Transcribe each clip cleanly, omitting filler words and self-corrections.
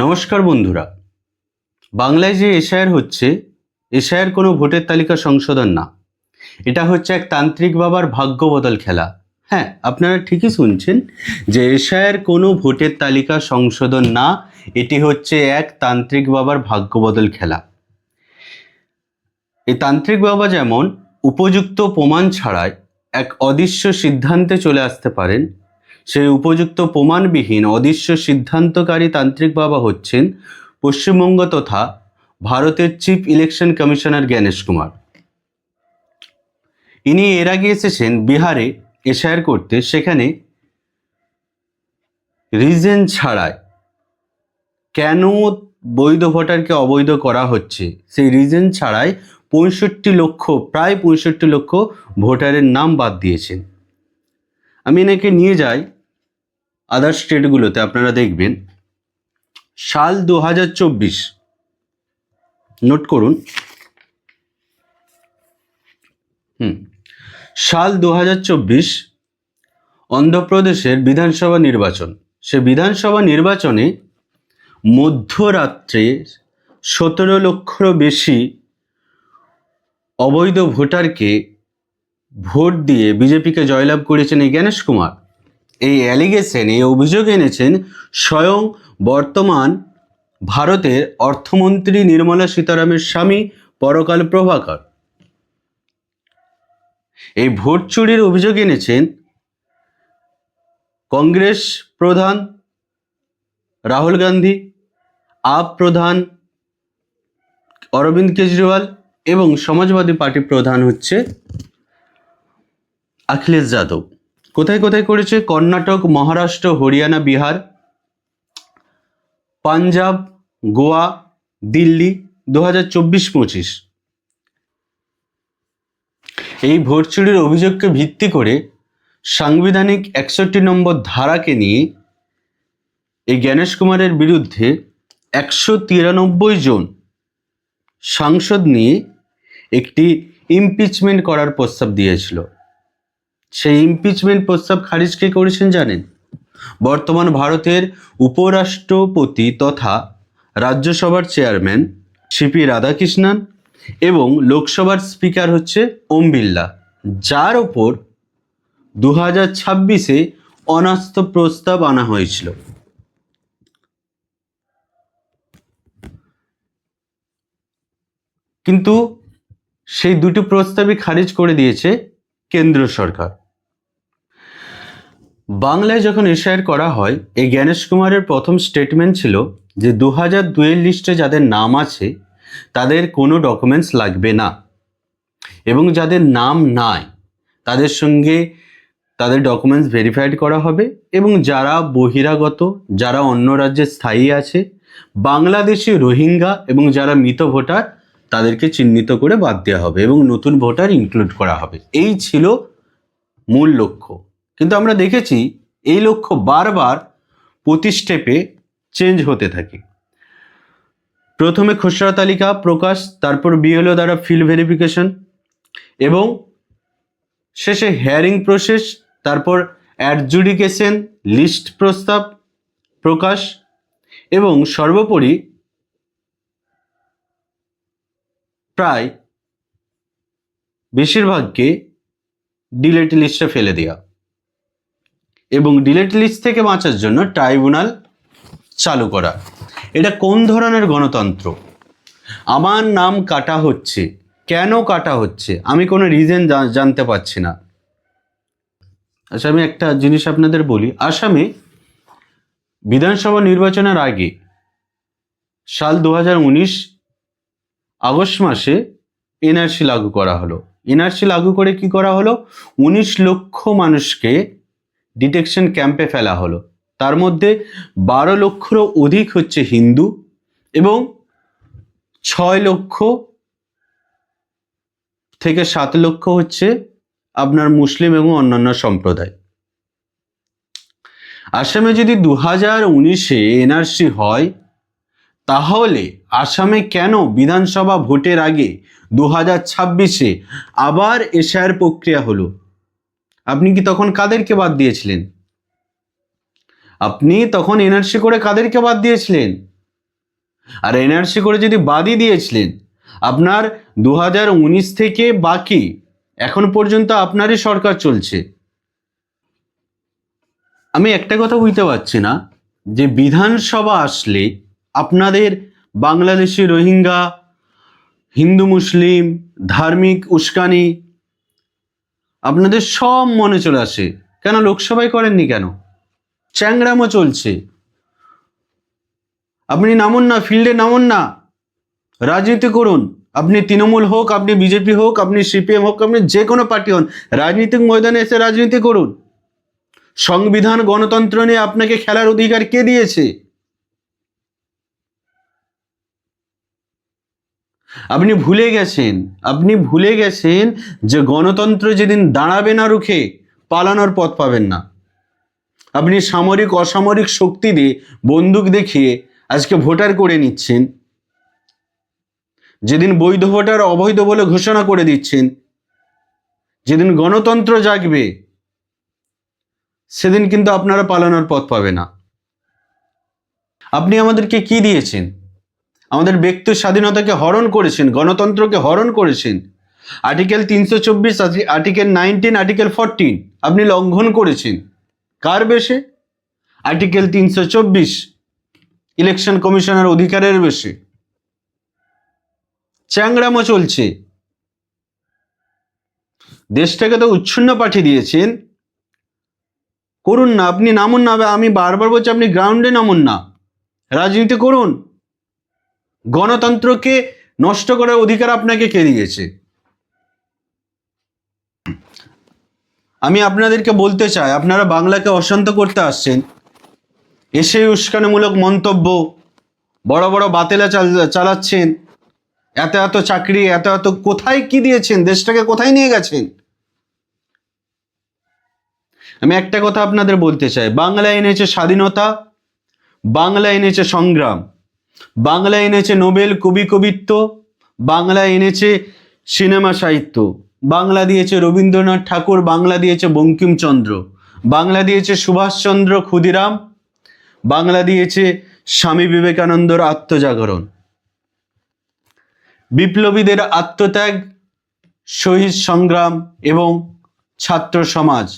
নমস্কার বন্ধুরা। বাংলায় যে এশায়ার হচ্ছে, এশায়ার কোনো ভোটের তালিকা সংশোধন না, এটা হচ্ছে এক তান্ত্রিক বাবার ভাগ্য বদল খেলা। হ্যাঁ, আপনারা ঠিকই শুনছেন যে এশায়ার কোনো ভোটের তালিকা সংশোধন না, এটি হচ্ছে এক তান্ত্রিক বাবার ভাগ্য বদল খেলা। এই তান্ত্রিক বাবা যেমন উপযুক্ত প্রমাণ ছাড়াই এক অদৃশ্য সিদ্ধান্তে চলে আসতে পারেন, সেই উপযুক্ত প্রমাণবিহীন অদৃশ্য সিদ্ধান্তকারী তান্ত্রিক বাবা হচ্ছেন পশ্চিমবঙ্গ তথা ভারতের chief election commissioner Gyanesh Kumar. ইনি এর আগে এসেছেন বিহারে এশায়ার করতে, সেখানে রিজন ছাড়াই কেন বৈধ ভোটারকে অবৈধ করা হচ্ছে সেই রিজন ছাড়াই প্রায় 65 লক্ষ ভোটারের নাম বাদ দিয়েছেন। আমি এনাকে নিয়ে যাই আদার স্টেটগুলোতে, আপনারা দেখবেন সাল 2024, নোট করুন, সাল 2024 অন্ধ্রপ্রদেশের বিধানসভা নির্বাচন। সে বিধানসভা নির্বাচনে মধ্যরাত্রে 17 লক্ষেরও বেশি অবৈধ ভোটারকে ভোট দিয়ে বিজেপিকে জয়লাভ করেছেন এই জ্ঞানেশ কুমার। এই অ্যালিগেশন, এই অভিযোগ এনেছেন স্বয়ং বর্তমান ভারতের অর্থমন্ত্রী নির্মলা সীতারামের স্বামী পরকাল প্রভাকর। এই ভোট চুরির অভিযোগ এনেছেন কংগ্রেস প্রধান রাহুল গান্ধী, আপ প্রধান অরবিন্দ কেজরিওয়াল এবং সমাজবাদী পার্টি প্রধান হচ্ছে অখিলেশ যাদব। কোথায় কোথায় করেছে? কর্ণাটক, মহারাষ্ট্র, হরিয়ানা, বিহার, পাঞ্জাব, গোয়া, দিল্লি 2024-25। এই ভোট চুরির অভিযোগকে ভিত্তি করে সাংবিধানিক 61 নম্বর ধারাকে নিয়ে এই জ্ঞানেশ কুমারের বিরুদ্ধে 193 জন সাংসদ নিয়ে একটি ইমপিচমেন্ট করার প্রস্তাব দিয়েছিল। সেই ইমপিচমেন্ট প্রস্তাব খারিজ কে করেছেন জানেন? বর্তমান ভারতের উপরাষ্ট্রপতি তথা রাজ্যসভার চেয়ারম্যান সিপি রাধাকৃষ্ণন এবং লোকসভার স্পিকার হচ্ছে ওম বিড়লা, যার ওপর 2026-এ অনাস্থা প্রস্তাব আনা হয়েছিল। কিন্তু সেই দুটি প্রস্তাবই খারিজ করে দিয়েছে কেন্দ্র সরকার। বাংলায় যখন এশায়ার করা হয়, এই জ্ঞানেশ কুমারের প্রথম স্টেটমেন্ট ছিল যে 2002-এর লিস্টে যাদের নাম আছে তাদের কোনো ডকুমেন্টস লাগবে না, এবং যাদের নাম নাই তাদের সঙ্গে তাদের ডকুমেন্টস ভেরিফাইড করা হবে, এবং যারা বহিরাগত, যারা অন্য রাজ্যে স্থায়ী আছে, বাংলাদেশি, রোহিঙ্গা এবং যারা মৃত ভোটার তাদেরকে চিহ্নিত করে বাদ দেওয়া হবে এবং নতুন ভোটার ইনক্লুড করা হবে। এই ছিল মূল লক্ষ্য। কিন্তু আমরা দেখেছি এই লক্ষ্য বারবার প্রতি স্টেপে চেঞ্জ হতে থাকে। প্রথমে খসড়া তালিকা প্রকাশ, তারপর বিএলও দ্বারা ফিল্ড ভেরিফিকেশন এবং শেষে হিয়ারিং প্রসেস, তারপর অ্যাডজুডিকেশন, লিস্ট প্রস্তাব প্রকাশ এবং সর্বোপরি প্রায় বেশিরভাগকে ডিলেট লিস্টে ফেলে দেওয়া এবং ডিলেট লিস্ট থেকে বাঁচার জন্য ট্রাইব্যুনাল চালু করা। এটা কোন ধরনের গণতন্ত্র? আমার নাম কাটা হচ্ছে, কেন কাটা হচ্ছে আমি কোনো রিজন জানতে পারছি না। আচ্ছা, আমি একটা জিনিস আপনাদের বলি। আসামে বিধানসভা নির্বাচনের আগে সাল 2019 আগস্ট মাসে এনআরসি লাগু করা হলো। এনআরসি লাগু করে কি করা হলো? 19 লক্ষ মানুষকে ডিটেকশন ক্যাম্পে ফেলা হলো। তার মধ্যে 12 লক্ষেরও অধিক হচ্ছে হিন্দু এবং 6 লক্ষ থেকে 7 লক্ষ হচ্ছে আপনার মুসলিম এবং অন্যান্য সম্প্রদায়। আসামে যদি 2019-এ এনআরসি হয়, তাহলে আসামে কেন বিধানসভা ভোটের আগে 2026-এ আবার এশায়ার প্রক্রিয়া হলো? আপনি কি তখন কাদেরকে বাদ দিয়েছিলেন? আপনি তখন এনআরসি করে কাদেরকে বাদ দিয়েছিলেন? আর এনআরসি করে যদি বাদই দিয়েছিলেন, আপনার 2019 থেকে বাকি এখন পর্যন্ত আপনারই সরকার চলছে। আমি একটা কথা বুঝতে পারছি না যে বিধানসভা আসলে আপনাদের বাংলাদেশি, রোহিঙ্গা, হিন্দু মুসলিম, ধার্মিক উস্কানি আপনাদের সব মনে চলে আসে, কেন লোকসভায় করেননি কেন? চ্যাংড়ামো চলছে। আপনি নামুন না, ফিল্ডে নামুন না, রাজনীতি করুন। আপনি তৃণমূল হোক, আপনি বিজেপি হোক, আপনি সিপিএম হোক, আপনি যে কোনো পার্টি হন, রাজনীতিক ময়দানে এসে রাজনীতি করুন। সংবিধান, গণতন্ত্র নিয়ে আপনাকে খেলার অধিকার কে দিয়েছে? আপনি ভুলে গেছেন যে গণতন্ত্র যেদিন দাঁড়াবে না রুখে, পালানোর পথ পাবেন না। আপনি সামরিক অসামরিক শক্তি দিয়ে, বন্দুক দেখিয়ে আজকে ভোটার করে নিচ্ছেন। যেদিন বৈধ ভোটার অবৈধ বলে ঘোষণা করে দিচ্ছেন, যেদিন গণতন্ত্র জাগবে সেদিন কিন্তু আপনারা পালানোর পথ পাবে না। আপনি আমাদেরকে কি দিয়েছেন? আমাদের ব্যক্তি স্বাধীনতাকে হরণ করেছেন, গণতন্ত্রকে হরণ করেছেন। আর্টিকেল 324, আর্টিকেল 19, আর্টিকেল 14 আপনি লঙ্ঘন করেছেন। কার বেশে? আর্টিকেল 324 ইলেকশন কমিশনের অধিকারের বেশে। চ্যাংড়ামো চলছে। দেশটাকে তো উচ্ছন্ন পাঠিয়ে দিয়েছেন। করুন না, আপনি নামুন না। আমি বারবার বলছি, আপনি গ্রাউন্ডে নামুন না, রাজনীতি করুন। গণতন্ত্রকে নষ্ট করার অধিকার আপনাকে কে দিয়েছে? আমি আপনাদেরকে বলতে চাই, আপনারা বাংলাকে অশান্ত করতে আসছেন, এসে উস্কানিমূলক মন্তব্য, বড় বড় বাতেলা চালাচ্ছেন। এত চাকরি, এত কোথায় কি দিয়েছেন? দেশটাকে কোথায় নিয়ে গেছেন? আমি একটা কথা আপনাদের বলতে চাই, বাংলা এনেছে স্বাধীনতা, বাংলা এনেছে সংগ্রাম, বাংলা এনেছে নোবেল কবি কবিত্ব, বাংলা এনেছে সিনেমা সাহিত্য, বাংলা দিয়েছে রবীন্দ্রনাথ ঠাকুর, বাংলা দিয়েছে বঙ্কিমচন্দ্র, বাংলা দিয়েছে সুভাষচন্দ্র ক্ষুদিরাম, বাংলা দিয়েছে স্বামী বিবেকানন্দর আত্মজাগরণ, বিপ্লবীদের আত্মত্যাগ, শহীদ সংগ্রাম এবং ছাত্র সমাজ।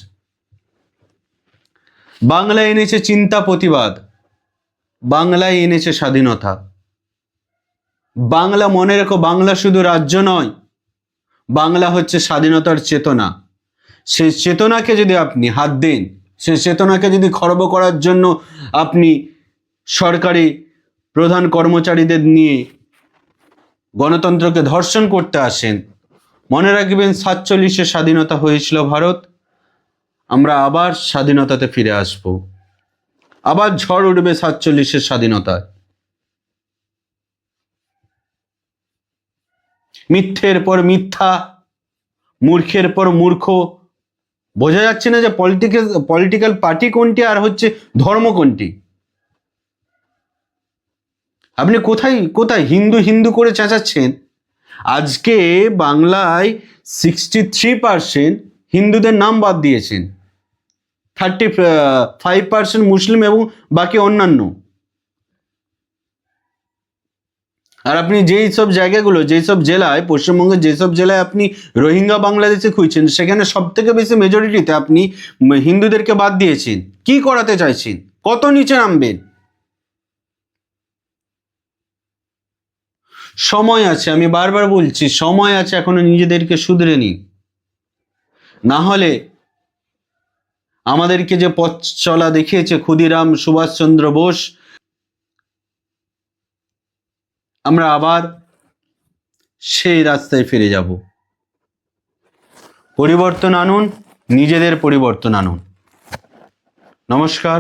বাংলা এনেছে চিন্তা প্রতিবাদ, বাংলায় এনেছে স্বাধীনতা। বাংলা, মনে রেখো, বাংলা শুধু রাজ্য নয়, বাংলা হচ্ছে স্বাধীনতার চেতনা। সেই চেতনাকে যদি আপনি হাত দেন, সেই চেতনাকে যদি খর্ব করার জন্য আপনি সরকারি প্রধান কর্মচারীদের নিয়ে গণতন্ত্রকে ধর্ষণ করতে আসেন, মনে রাখবেন 47-এ স্বাধীনতা হয়েছিল ভারত, আমরা আবার স্বাধীনতাতে ফিরে আসব, আবার ঝড় উঠবে 47-এর স্বাধীনতায়। মিথ্যের পর মিথ্যা, মূর্খের পর মূর্খ, বোঝা যাচ্ছে না যে পলিটিক্যাল পার্টি কোনটি আর হচ্ছে ধর্ম কোনটি। আপনি কোথায় হিন্দু হিন্দু করে চেঁচাচ্ছেন। আজকে বাংলায় 63% হিন্দুদের নাম বাদ দিয়েছেন, 35% মুসলিম এবং বাকি অন্যান্য। আর আপনি যেই সব জায়গাগুলো, যেই সব জেলায়, পশ্চিমবঙ্গের যেসব জেলায় আপনি রোহিঙ্গা বাংলাদেশে খুঁজছেন, সেখানে সব থেকে বেশি মেজরিটিতে আপনি হিন্দুদেরকে বাদ দিয়েছেন। কি করাতে চাইছেন? কত নিচে নামবেন? সময় আছে, আমি বারবার বলছি, সময় আছে, এখনো নিজেদেরকে শুধরে নিন। না হলে আমাদেরকে যে পথ চলা দেখিয়েছে ক্ষুদিরাম, সুভাষচন্দ্র বোস, আমরা আবার সেই রাস্তায় ফিরে যাব। পরিবর্তন আনুন, নিজেদের পরিবর্তন আনুন। নমস্কার,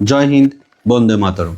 জয় হিন্দ, বন্দে মাতরম।